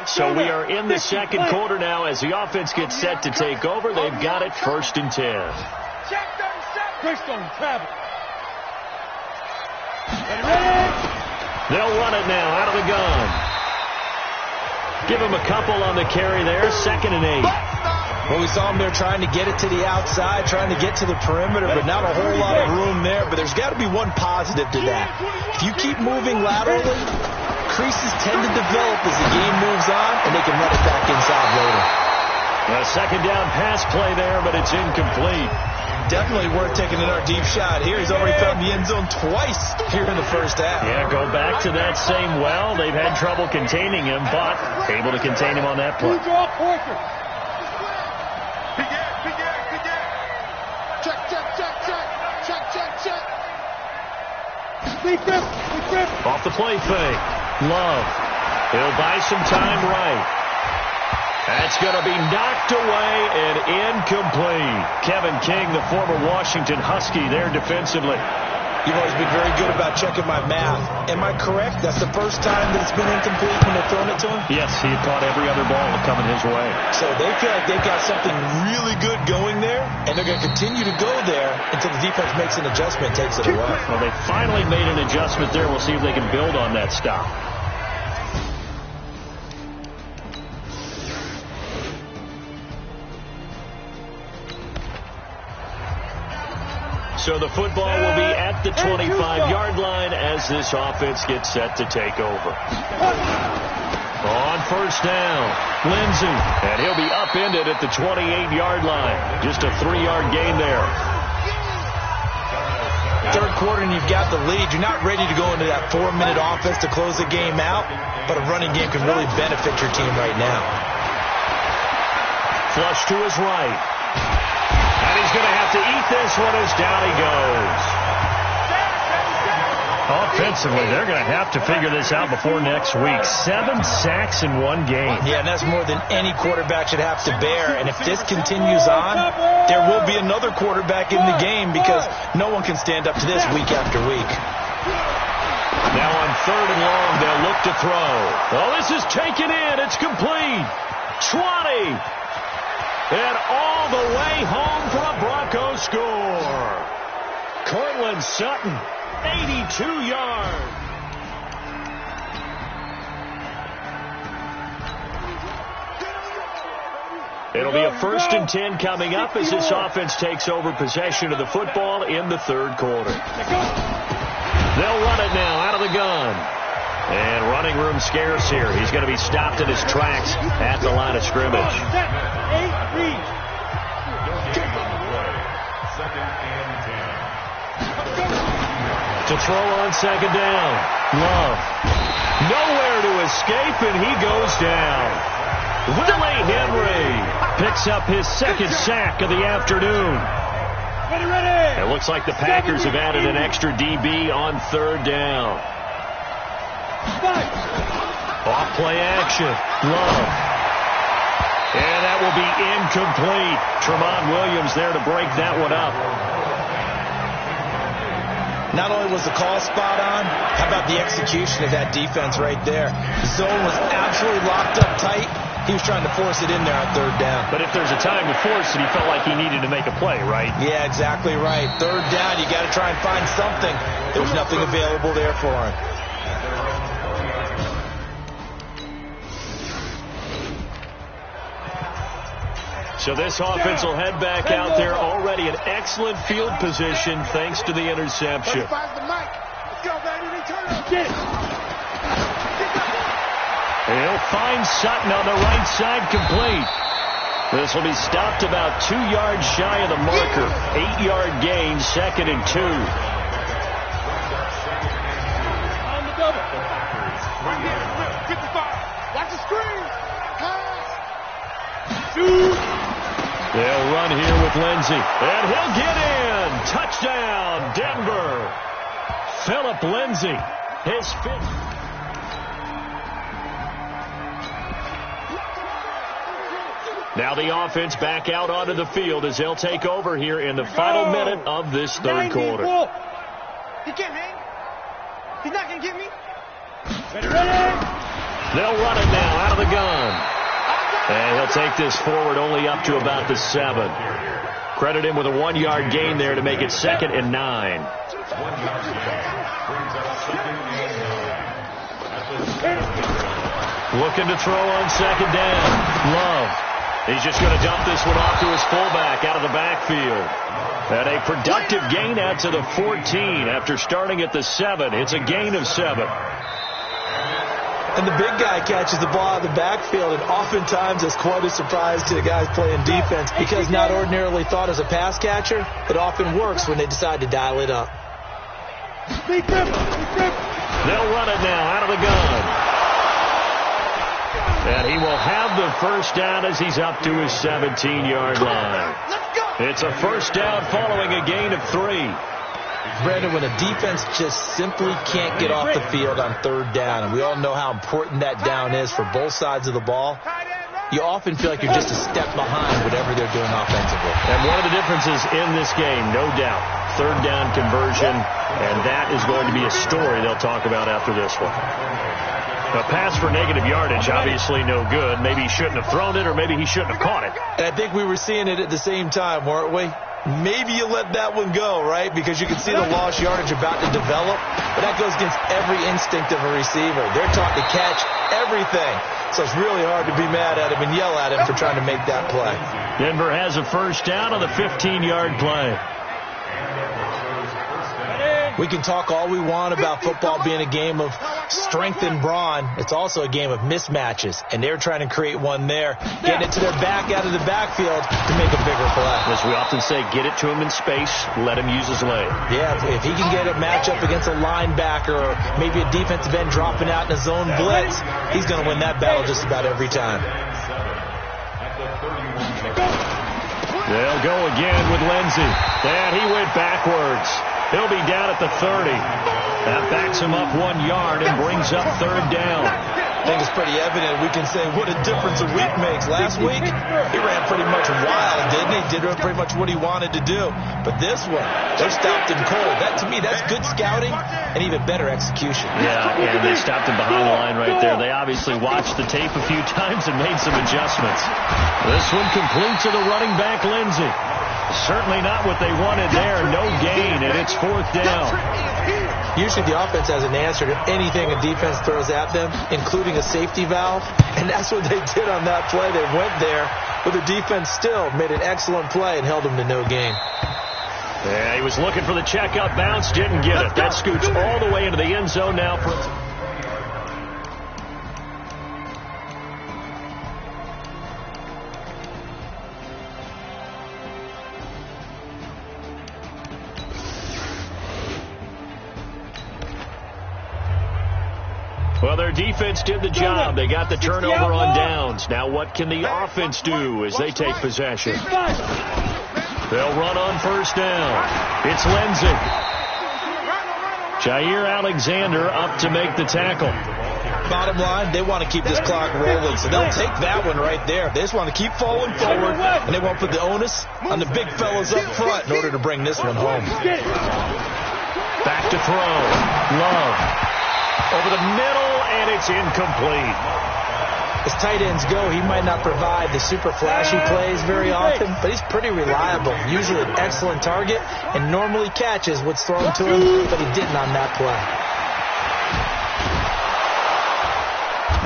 So we are in the 2nd quarter now as the offense gets set to take over. They've got it 1st and 10. Bristol travel. They'll run it now out of the gun. Give him a couple on the carry there. 2nd and 8. Well, we saw him there trying to get it to the outside, trying to get to the perimeter, but not a whole lot of room there. But there's got to be one positive to that. If you keep moving laterally, creases tend to develop as the game moves on, and they can run it back inside later. A second down pass play there, but it's incomplete. Definitely worth taking another deep shot here. He's already found the end zone twice here in the first half. Yeah, go back to that same well. They've had trouble containing him, but able to contain him on that play. Off the play fake. Love. He'll buy some time right. That's going to be knocked away and incomplete. Kevin King, the former Washington Husky, there defensively. You've always been very good about checking my math. Am I correct? That's the first time that it's been incomplete when they've thrown it to him? Yes, he had caught every other ball coming his way. So they feel like they've got something really good going there, and they're going to continue to go there until the defense makes an adjustment and takes it away. Well, they finally made an adjustment there. We'll see if they can build on that stop. So the football will be at the 25-yard line as this offense gets set to take over. On first down, Lindsey, and he'll be upended at the 28-yard line. Just a 3-yard gain there. Third quarter and you've got the lead. You're not ready to go into that 4-minute offense to close the game out, but a running game can really benefit your team right now. Flush to his right. And he's going to have to eat this one as down he goes. Offensively, they're going to have to figure this out before next week. 7 sacks in one game. Yeah, and that's more than any quarterback should have to bear. And if this continues on, there will be another quarterback in the game because no one can stand up to this week after week. Now on 3rd and long, they'll look to throw. Oh, this is taken in. It's complete. 20. And all the way home for a Bronco score. Cortland Sutton, 82 yards. It'll be a 1st and 10 coming up as this offense takes over possession of the football in the 3rd quarter. They'll run it now out of the gun. And running room scarce here. He's going to be stopped in his tracks at the line of scrimmage. To throw on 2nd down. Love. Nowhere to escape, and he goes down. Willie Henry picks up his 2nd sack of the afternoon. It looks like the Packers have added an extra DB on 3rd down. Off play action. Love. And that will be incomplete. Tremont Williams there to break that one up. Not only was the call spot on, how about the execution of that defense right there? The zone was absolutely locked up tight. He was trying to force it in there on 3rd down. But if there's a time to force it, he felt like he needed to make a play, right? Yeah, exactly right. 3rd down, you got to try and find something. There was nothing available there for him. So this offense will head back out there already in excellent field position thanks to the interception. He'll find Sutton on the right side complete. This will be stopped about 2 yards shy of the marker. 8-yard gain, 2nd and 2. On the double. Right here, 55. Watch the screen. Pass. They'll run here with Lindsey. And he'll get in. Touchdown, Denver. Philip Lindsey, his 5th. Now the offense back out onto the field as they'll take over here in the final minute of this 3rd quarter. He can't hang. He's not going to get me. Ready. They'll run it now out of the gun. And he'll take this forward only up to about the 7. Credit him with a 1-yard gain there to make it 2nd and 9. Looking to throw on 2nd down. Love. He's just going to dump this one off to his fullback out of the backfield. And a productive gain out to the 14 after starting at the 7. It's a gain of 7. And the big guy catches the ball out of the backfield, and oftentimes it's quite a surprise to the guys playing defense because not ordinarily thought as a pass catcher, it often works when they decide to dial it up. They'll run it now out of the gun. And he will have the first down as he's up to his 17-yard line. It's a first down following a gain of 3. Brandon, when a defense just simply can't get off the field on third down, and we all know how important that down is for both sides of the ball, you often feel like you're just a step behind whatever they're doing offensively. And one of the differences in this game, no doubt, third down conversion, and that is going to be a story they'll talk about after this one. A pass for negative yardage, obviously no good. Maybe he shouldn't have thrown it, or maybe he shouldn't have caught it. And I think we were seeing it at the same time, weren't we? Maybe you let that one go, right? Because you can see the lost yardage about to develop. But that goes against every instinct of a receiver. They're taught to catch everything. So it's really hard to be mad at him and yell at him for trying to make that play. Denver has a first down on the 15-yard play. We can talk all we want about football being a game of strength and brawn. It's also a game of mismatches, and they're trying to create one there, getting it to their back out of the backfield to make a bigger play. As we often say, get it to him in space, let him use his leg. Yeah, if he can get a matchup against a linebacker or maybe a defensive end dropping out in a zone blitz, he's going to win that battle just about every time. They'll go again with Lindsey. And he went backwards. He'll be down at the 30. That backs him up 1 yard and brings up third down. I think it's pretty evident. We can say what a difference a week makes. Last week, he ran pretty much wild, didn't he? Did pretty much what he wanted to do. But this one, they stopped him cold. That, to me, that's good scouting and even better execution. Yeah, and they stopped him behind the line right there. They obviously watched the tape a few times and made some adjustments. This one complete to the running back, Lindsey. Certainly not what they wanted there. No gain, and it's fourth down. Usually the offense has an answer to anything a defense throws at them, including a safety valve. And that's what they did on that play. They went there, but the defense still made an excellent play and held them to no gain. Yeah, he was looking for the checkout bounce, didn't get it. That scoots all the way into the end zone now. Well, their defense did the job. They got the turnover on downs. Now what can the offense do as they take possession? They'll run on first down. It's Lindsey. Jair Alexander up to make the tackle. Bottom line, they want to keep this clock rolling, so they'll take that one right there. They just want to keep falling forward, and they won't put the onus on the big fellas up front in order to bring this one home. Back to throw. Love. Over the middle, and it's incomplete. As tight ends go, he might not provide the super flashy plays very often, but he's pretty reliable. Usually an excellent target, and normally catches what's thrown to him, but he didn't on that play.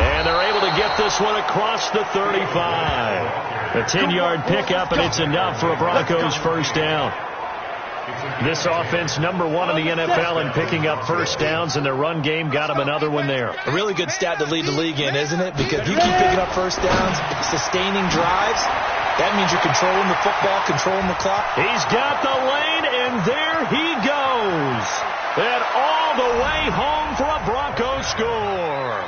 And they're able to get this one across the 35. A 10-yard pickup, and it's enough for a Broncos first down. This offense, #1 in the NFL in picking up first downs, and their run game got them another one there. A really good stat to lead the league in, isn't it? Because if you keep picking up first downs, sustaining drives, that means you're controlling the football, controlling the clock. He's got the lane, and there he goes. And all the way home for a Broncos score.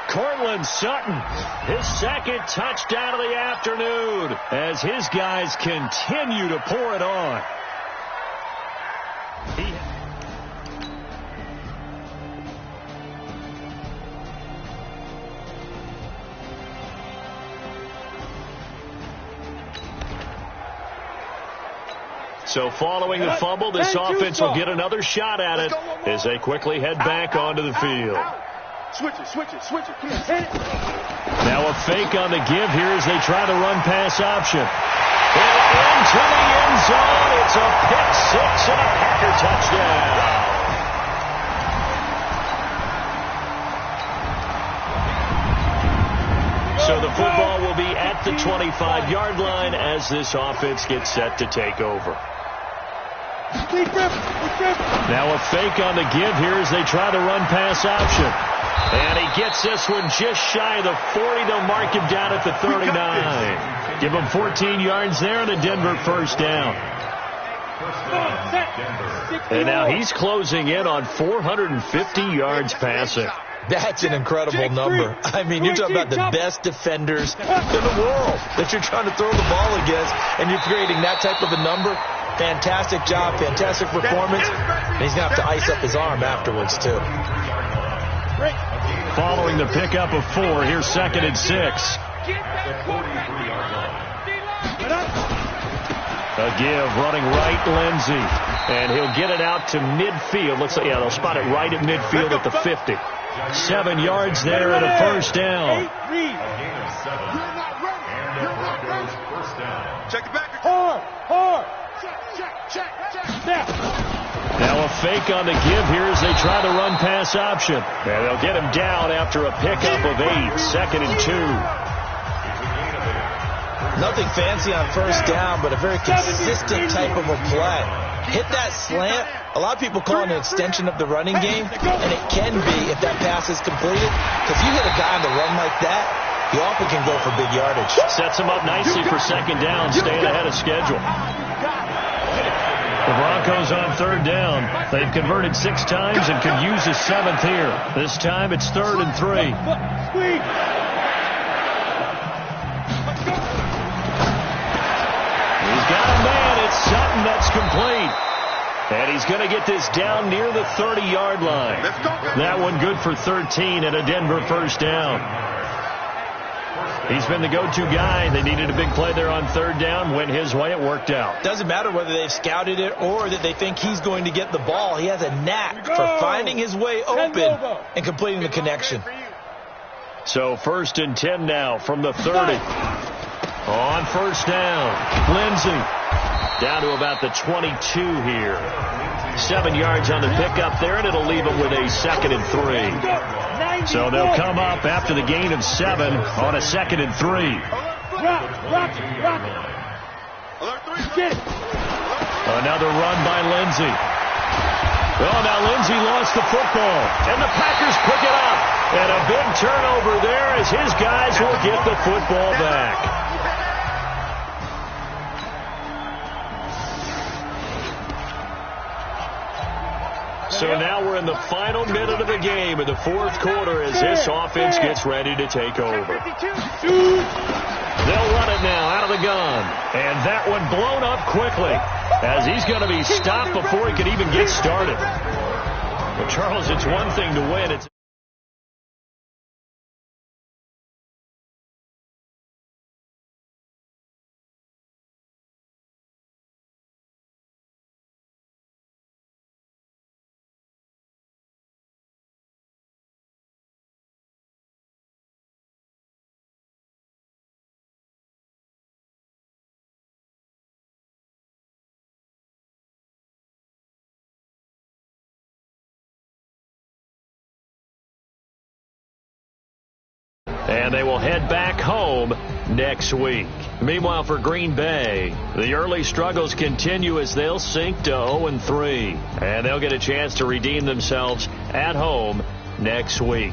Cortland Sutton, his second touchdown of the afternoon, as his guys continue to pour it on. So following the fumble, this offense will get another shot at it as they quickly head back onto the field. Switch it. Come on, hit it. Now a fake on the give here as they try to run pass option. And into the end zone. It's a pick six and a Packer touchdown. So the football will be at the 25-yard line as this offense gets set to take over. Now a fake on the give here as they try the run-pass option. And he gets this one just shy of the 40. They'll mark him down at the 39. Give him 14 yards there and a Denver first down. And now he's closing in on 450 yards passing. That's an incredible number. I mean, you're talking about the best defenders in the world that you're trying to throw the ball against, and you're creating that type of a number. Fantastic job, fantastic performance. And he's going to have to ice up his arm afterwards, too. Following the pickup of 4, here's 2nd and 6. A give, running right, Lindsey. And he'll get it out to midfield. Looks like, yeah, they'll spot it right at midfield at the 50. 7 yards there and a first down. Check it back. Hard. Now a fake on the give here as they try the run-pass option. And they'll get him down after a pickup of 8. 2nd and 2. Nothing fancy on first down, but a very consistent type of a play. Hit that slant. A lot of people call it an extension of the running game, and it can be if that pass is completed. Because you hit a guy on the run like that, you often can go for big yardage. Sets him up nicely for 2nd down, staying ahead of schedule. The Broncos on 3rd down. They've converted 6 times and could use a 7th here. This time it's 3rd and 3. He's got a man. It's Sutton that's complete. And he's going to get this down near the 30-yard line. That one good for 13 and a Denver first down. He's been the go-to guy. They needed a big play there on 3rd down. Went his way. It worked out. Doesn't matter whether they've scouted it or that they think he's going to get the ball. He has a knack for finding his way open and completing the connection. So 1st and 10 now from the 30. On first down, Lindsey down to about the 22 here. 7 yards on the pickup there, and it'll leave them with a 2nd and 3. So they'll come up after the gain of 7 on a 2nd and 3. Another run by Lindsey. Oh, now Lindsey lost the football, and the Packers pick it up. And a big turnover there as his guys will get the football back. So now we're in the final minute of the game in the 4th quarter as this offense gets ready to take over. They'll run it now out of the gun. And that one blown up quickly as he's going to be stopped before he can even get started. But Charles, it's one thing to win. It's and they will head back home next week. Meanwhile, for Green Bay, the early struggles continue as they'll sink to 0-3. And they'll get a chance to redeem themselves at home next week.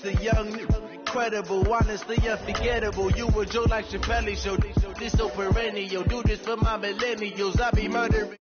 The young, incredible, honestly unforgettable. You were Joe like Chappelle show. This so perennial. Do this for my millennials. I be murdering.